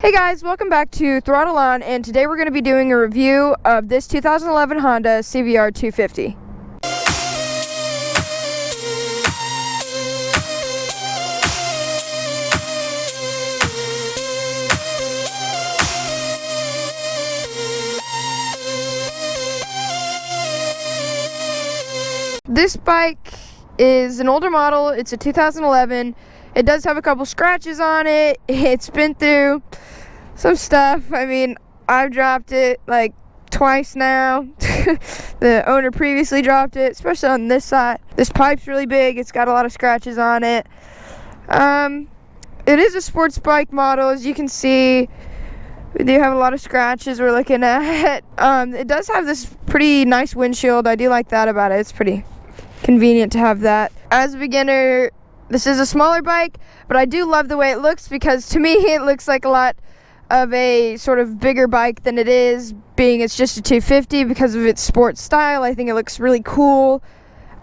Hey guys, welcome back to Throttle On, and today we're going to be doing a review of this 2011 Honda CBR 250. This bike is an older model. It's a 2011. It does have a couple scratches on it. It's been through some stuff. I mean, I've dropped it like twice now. The owner previously dropped it, especially on this side. This pipe's really big. It's got a lot of scratches on it. It is a sports bike model, as you can see. We do have a lot of scratches we're looking at. It does have this pretty nice windshield. I do like that about it. It's pretty convenient to have that. As a beginner, this is a smaller bike, but I do love the way it looks because to me it looks like a lot of a sort of bigger bike than it is, being it's just a 250 because of its sports style. I think it looks really cool.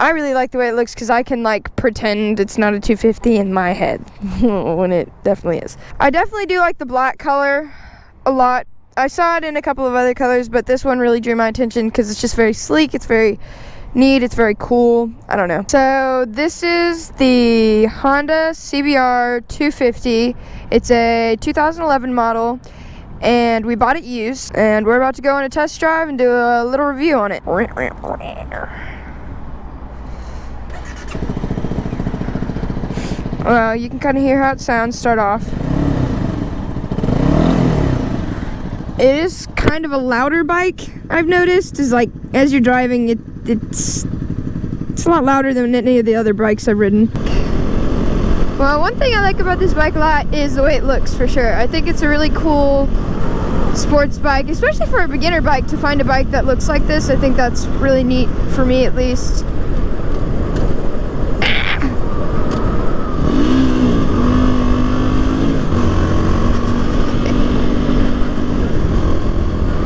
I really like the way it looks because I can like pretend it's not a 250 in my head when it definitely is. I definitely do like the black color a lot. I saw it in a couple of other colors, but this one really drew my attention because it's just very sleek. It's very neat. It's very cool. I don't know. So this is the Honda CBR 250. It's a 2011 model, and we bought it used, and we're about to go on a test drive and do a little review on it. Well, you can kind of hear how it sounds start off. It is kind of a louder bike, I've noticed. Is like as you're driving, it's a lot louder than any of the other bikes I've ridden. Well, one thing I like about this bike a lot is the way it looks, for sure. I think it's a really cool sports bike, especially for a beginner bike. To find a bike that looks like this, I think that's really neat, for me at least.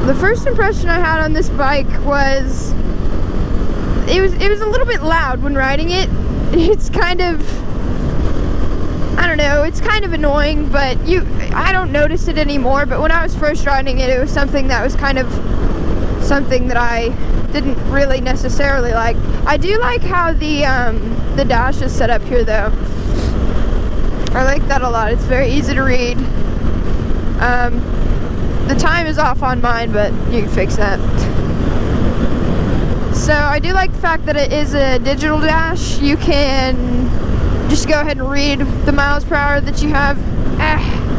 The first impression I had on this bike was it was a little bit loud when riding it. It's kind of, I don't know, it's kind of annoying, but I don't notice it anymore. But when I was first riding it, it was something that was kind of something that I didn't really necessarily like. I do like how the dash is set up here, though. I like that a lot. It's very easy to read. The time is off on mine, but you can fix that. So I do like the fact that it is a digital dash. You can just go ahead and read the miles per hour that you have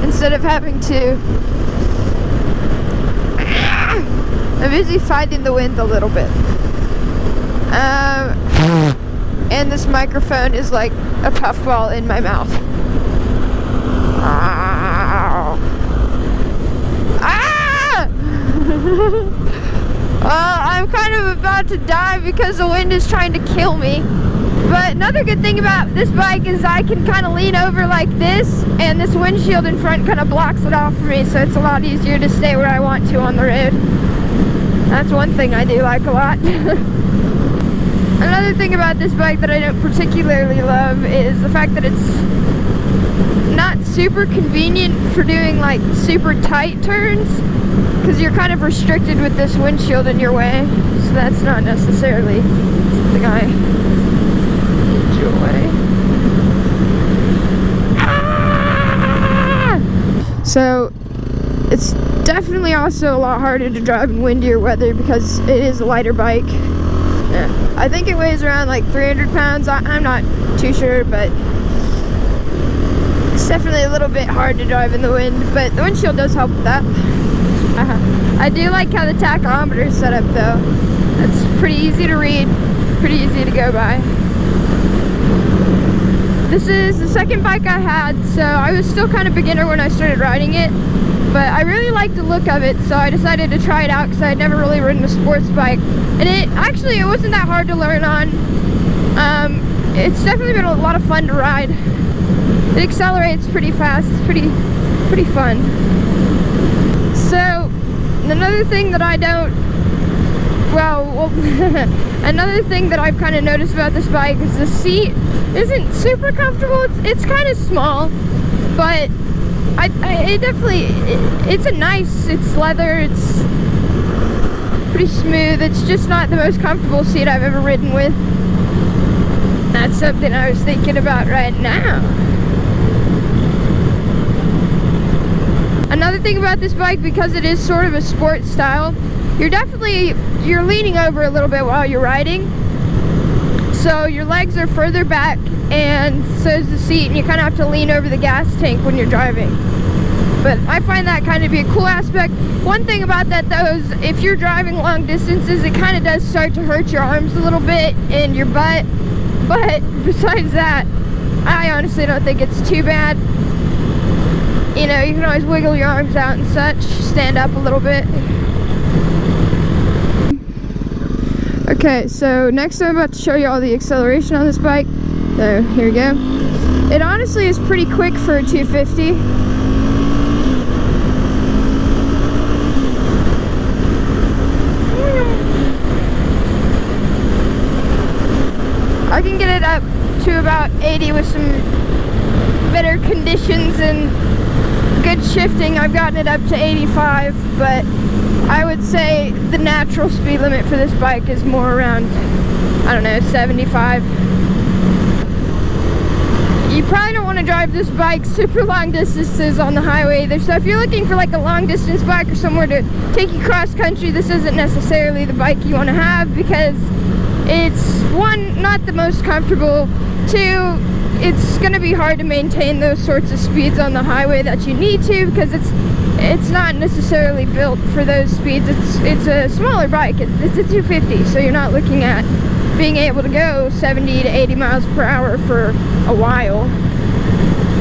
instead of having to. I'm busy fighting the wind a little bit. And this microphone is like a puffball in my mouth. I'm kind of about to die because the wind is trying to kill me. But another good thing about this bike is I can kind of lean over like this, and this windshield in front kind of blocks it off for me, so it's a lot easier to stay where I want to on the road. That's one thing I do like a lot. Another thing about this bike that I don't particularly love is the fact that it's not super convenient for doing like super tight turns, because you're kind of restricted with this windshield in your way, so that's not necessarily something I enjoy. So it's definitely also a lot harder to drive in windier weather because it is a lighter bike. I think it weighs around like 300 pounds. I'm not too sure, but it's definitely a little bit hard to drive in the wind, but the windshield does help with that. I do like how the tachometer is set up, though. It's pretty easy to read, pretty easy to go by. This is the second bike I had, so I was still kind of beginner when I started riding it, but I really liked the look of it, so I decided to try it out because I had never really ridden a sports bike. And it wasn't that hard to learn on. It's definitely been a lot of fun to ride. It accelerates pretty fast. It's pretty fun. So another thing that another thing that I've kind of noticed about this bike is the seat isn't super comfortable. It's kind of small, but it's leather, it's pretty smooth. It's just not the most comfortable seat I've ever ridden with. That's something I was thinking about right now. Another thing about this bike, because it is sort of a sport style, you're leaning over a little bit while you're riding. So your legs are further back, and so is the seat, and you kind of have to lean over the gas tank when you're driving. But I find that kind of be a cool aspect. One thing about that though is if you're driving long distances, it kind of does start to hurt your arms a little bit and your butt. But besides that, I honestly don't think it's too bad. You know, you can always wiggle your arms out and such, stand up a little bit. Okay, so next I'm about to show you all the acceleration on this bike. So here we go. It honestly is pretty quick for a 250. I can get it up to about 80 with some better conditions and good shifting. I've gotten it up to 85, but I would say the natural speed limit for this bike is more around, I don't know, 75. You probably don't want to drive this bike super long distances on the highway either. So if you're looking for like a long distance bike or somewhere to take you cross country, this isn't necessarily the bike you want to have, because it's, one, not the most comfortable, two, it's going to be hard to maintain those sorts of speeds on the highway that you need to, because it's not necessarily built for those speeds. It's a smaller bike. It's a 250, so you're not looking at being able to go 70 to 80 miles per hour for a while.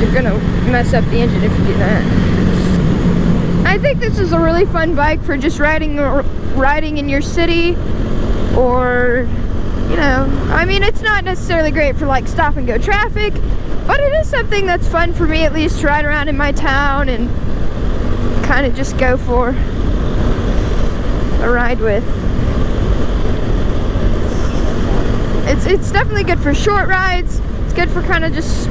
You're going to mess up the engine if you do that. I think this is a really fun bike for just riding in your city, or, you know, I mean, it's not necessarily great for like stop and go traffic, but it is something that's fun for me at least to ride around in my town and kind of just go for a ride with. It's definitely good for short rides. It's good for kind of just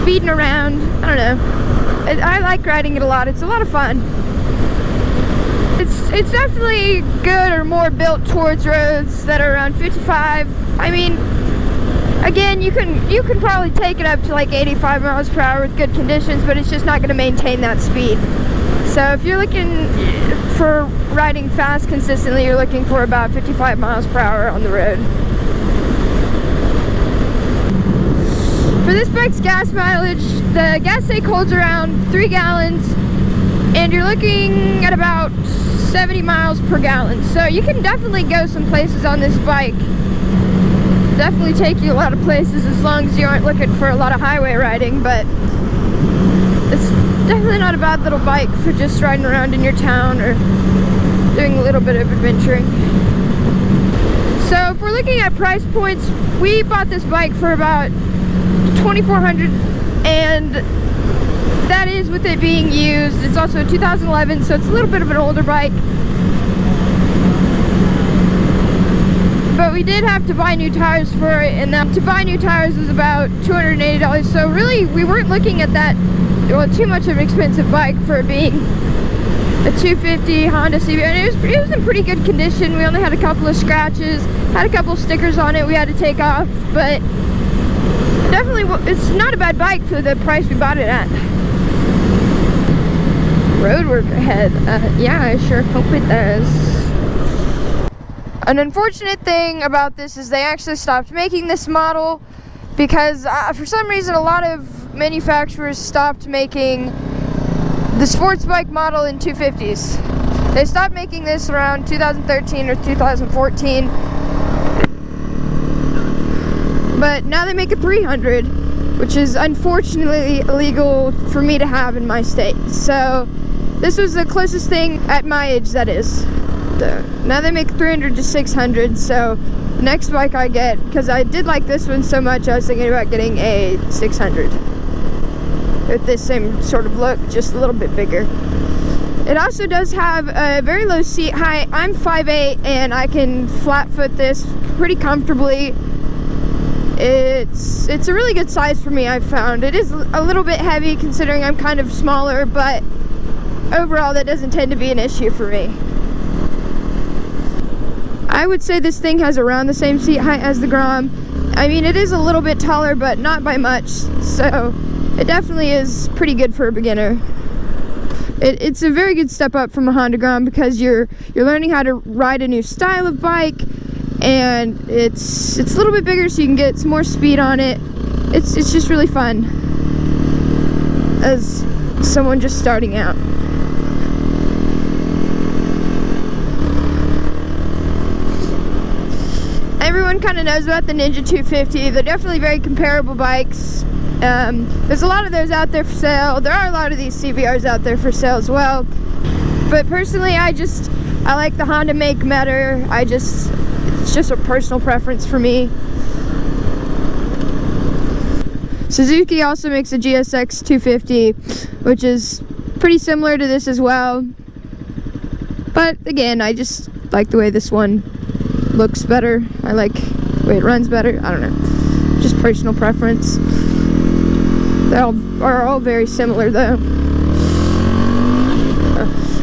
speeding around. I don't know. I like riding it a lot. It's a lot of fun. It's definitely good or more built towards roads that are around 55. I mean, again, you can probably take it up to like 85 miles per hour with good conditions, but it's just not going to maintain that speed. So if you're looking for riding fast consistently, you're looking for about 55 miles per hour on the road. For this bike's gas mileage, the gas tank holds around 3 gallons, and you're looking at about 70 miles per gallon. So you can definitely go some places on this bike. Definitely take you a lot of places as long as you aren't looking for a lot of highway riding, but it's definitely not a bad little bike for just riding around in your town or doing a little bit of adventuring. So if we're looking at price points, we bought this bike for about $2,400, and that is with it being used. It's also a 2011, so it's a little bit of an older bike. But we did have to buy new tires for it, and to buy new tires was about $280. So really, we weren't looking at that, well, too much of an expensive bike for it being a 250 Honda CBR. And it was in pretty good condition. We only had a couple of scratches, had a couple of stickers on it we had to take off, but definitely, it's not a bad bike for the price we bought it at. Road work ahead. Yeah, I sure hope it does. An unfortunate thing about this is they actually stopped making this model because for some reason a lot of manufacturers stopped making the sports bike model in 250s. They stopped making this around 2013 or 2014. But now they make a 300, which is unfortunately illegal for me to have in my state. So this was the closest thing at my age, that is. So now they make 300 to 600, so the next bike I get, because I did like this one so much, I was thinking about getting a 600 with this same sort of look, just a little bit bigger. It also does have a very low seat height. I'm 5'8", and I can flat foot this pretty comfortably. it's a really good size for me, I've found. It is a little bit heavy considering I'm kind of smaller, but overall that doesn't tend to be an issue for me. I would say this thing has around the same seat height as the Grom. I mean, it is a little bit taller, but not by much, so it definitely is pretty good for a beginner. It's a very good step up from a Honda Grom because you're learning how to ride a new style of bike, and it's a little bit bigger so you can get some more speed on it. It's just really fun as someone just starting out. Everyone kind of knows about the Ninja 250. They're definitely very comparable bikes. There's a lot of those out there for sale. There are a lot of these CBRs out there for sale as well. But personally, I like the Honda make better. It's just a personal preference for me. Suzuki also makes a GSX 250, which is pretty similar to this as well. But again, I just like the way this one looks better. I like the way it runs better. I don't know. Just personal preference. They are all very similar though.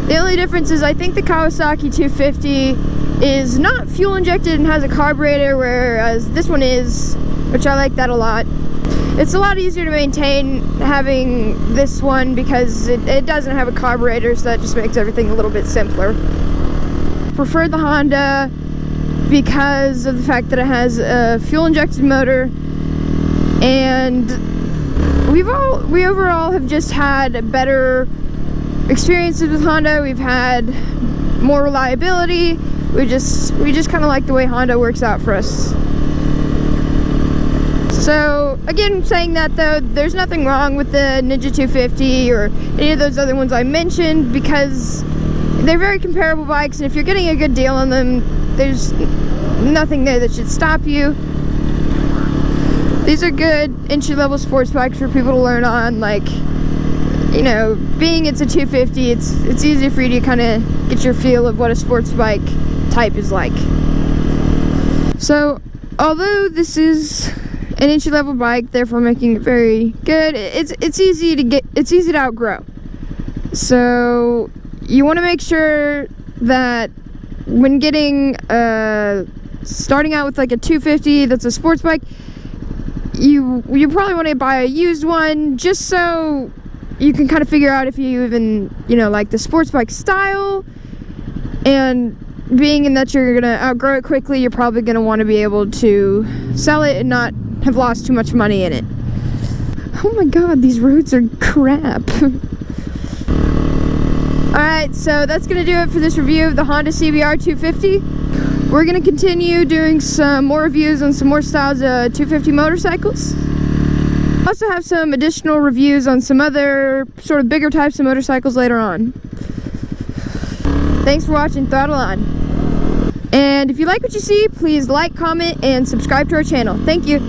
The only difference is I think the Kawasaki 250 is not fuel injected and has a carburetor, whereas this one is, which I like that a lot. It's a lot easier to maintain having this one because it doesn't have a carburetor, so that just makes everything a little bit simpler. Prefer the Honda because of the fact that it has a fuel injected motor, and we overall have just had better experiences with Honda. We've had more reliability. We just kind of like the way Honda works out for us. So again, saying that though, there's nothing wrong with the Ninja 250 or any of those other ones I mentioned because they're very comparable bikes, and if you're getting a good deal on them, there's nothing there that should stop you. These are good entry-level sports bikes for people to learn on. Like, you know, being it's a 250, it's easy for you to kind of get your feel of what a sports bike type is like. So, although this is an entry-level bike, therefore making it very good, it's easy to outgrow. So, you want to make sure that when getting starting out with like a 250 that's a sports bike, you probably want to buy a used one just so you can kind of figure out if you even, you know, like the sports bike style. And being in that you're gonna outgrow it quickly, you're probably gonna want to be able to sell it and not have lost too much money in it. Oh my god, these roads are crap. Alright, so that's gonna do it for this review of the Honda CBR 250. We're going to continue doing some more reviews on some more styles of 250 motorcycles. Also have some additional reviews on some other sort of bigger types of motorcycles later on. Thanks for watching Throttle On. And if you like what you see, please like, comment, and subscribe to our channel. Thank you.